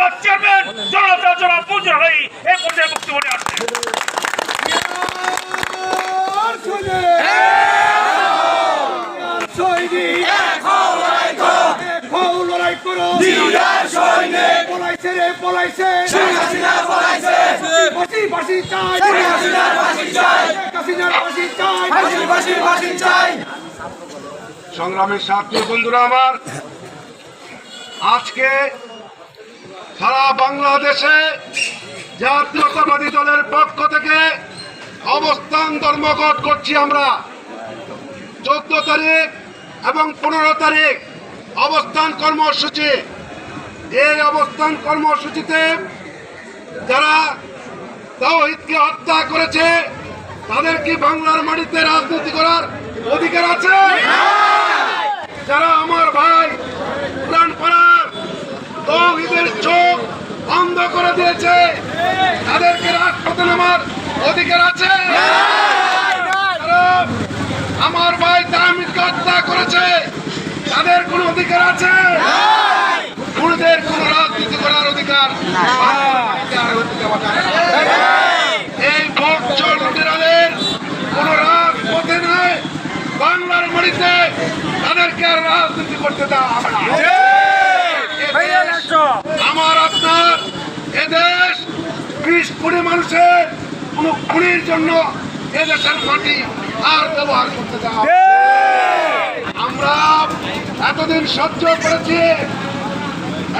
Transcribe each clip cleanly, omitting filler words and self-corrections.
উপজেলা চেয়ারম্যান জনাব মঞ্জুর ভাই এই পর্যায়ে বক্তব্য নিয়ে আসছেন। সংগ্রামের সাথী বন্ধুরা আমার, আজকে সারা বাংলাদেশে জাতীয়তাবাদী দলের পক্ষ থেকে অবস্থান ধর্মঘট করছি আমরা। 14 তারিখ এবং 15 তারিখ অবস্থান কর্মসূচি। এই অবস্থান কর্মসূচিতে যারা তাওহীদকে হত্যা করেছে তাদের কি বাংলার মাটিতে রাজনীতি করার অধিকার আছে? যারা আমার ভাই পুরানপাড়ার তাওহীদের চোখ বন্ধ করে দিয়েছে তাদেরকে রাজপথে নামার অধিকার আছে? যারা আমার ভাই তাহমিদকে হত্যা করেছে তাদের কোনো অধিকার আছে? খুনিদের কোন রাজনীতি করার অধিকার এই ভোটচোর লুটেরাদের কোন রাজপথে নয়, বাংলার মাটিতে তাদেরকে আর রাজনীতি করতে দেওয়া হবে না। আমার আপনার এদেশ 20 কোটি মানুষের কোন খুনির জন্য এদেশের মাটি আর ব্যবহার করতে দেওয়া হবে। আমরা এতদিন সহ্য করেছি,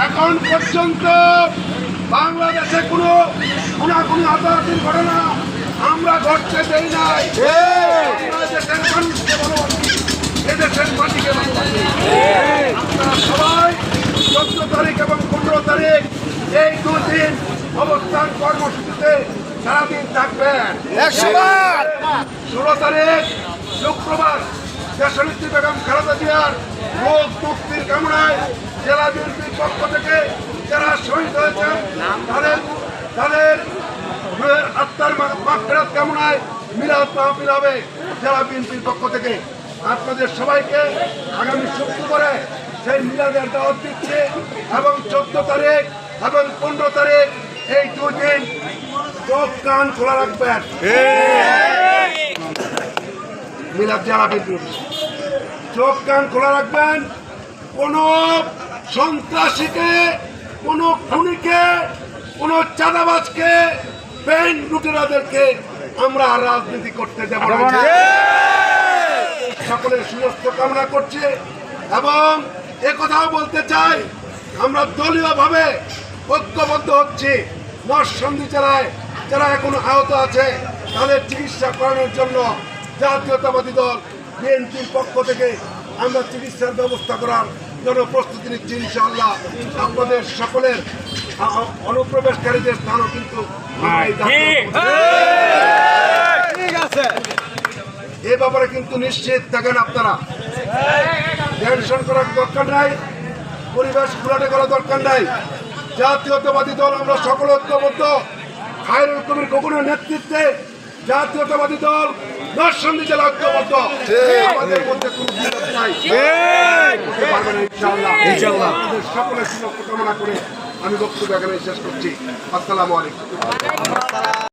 এখন পর্যন্ত বাংলাদেশে কোনো খুনাখুনি হাতাহাতির ঘটনা আমরা ঘটতে দেই নাই। দেশের মানুষকে ভালোবাসি, এদেশের মাটিকে ভালোবাসি। আপনারা সবাই 14 তারিখ এবং 15 তারিখ এই 2 দিন অবস্থান কর্মসূচিতে সারাদিন থাকবেন। 16 তারিখ শুক্রবার দেশনেত্রী বেগম খালেদা জিয়ার রোগ মুক্তির কামনায় জেলা বিএনপির পক্ষ থেকে যারা শহীদ হয়েছেন তাদের আত্মার মাগফিরাত কামনায় মিলাদ মাহফিল হবে জেলা বিএনপির পক্ষ থেকে। আপনাদের সবাইকে আগামী শুক্রবারে সেই মিলাদের দাওয়াত দিচ্ছে এবং 14 তারিখ এবং 15 তারিখ এই 2 দিন চোখ কান খোলা রাখবেন। মিলাদ জেলা বিএনপির চোখ কান খোলা রাখবেন। কোন সন্ত্রাসীকে, কোন খুনিকে, কোন চাঁদাবাজকে, ব্যাংক লুটেরাদেরকে আমরা রাজনীতি করতে দেব না। সকলের সুস্বাস্থ্য কামনা করছি এবং একথাও বলতে চাই, আমরা দলীয়ভাবে ঐক্যবদ্ধ হচ্ছি। নরসিংদী জেলায় যারা এখন আহত আছে তাদের চিকিৎসা করানোর জন্য জাতীয়তাবাদী দল বিএনপির পক্ষ থেকে আমরা চিকিৎসার ব্যবস্থা করার জন্য প্রস্তুতি নিচ্ছি। ইনশাআল্লাহ আপনাদের সকলের অনুপ্রবেশকারীদের স্থানও কিন্তু এ ব্যাপারে কিন্তু নিশ্চিত থাকেন আপনারা। টেনশন করার দরকার নাই, পরিবেশ ঘোলাটে করার দরকার নাই। জাতীয়তাবাদী দল আমরা সকল ঐক্যবদ্ধ। খায়রুল কবির খোকনের নেতৃত্বে জাতীয়তাবাদী দল নরসিংদী জেলা ঐক্যবদ্ধ। আমাদের মধ্যে কোনো বিরোধ নাই। ইনশাআল্লাহ সকলের সুরক্ষা কামনা করে আমি বক্তব্য এখানে শেষ করছি। আসসালামু আলাইকুম।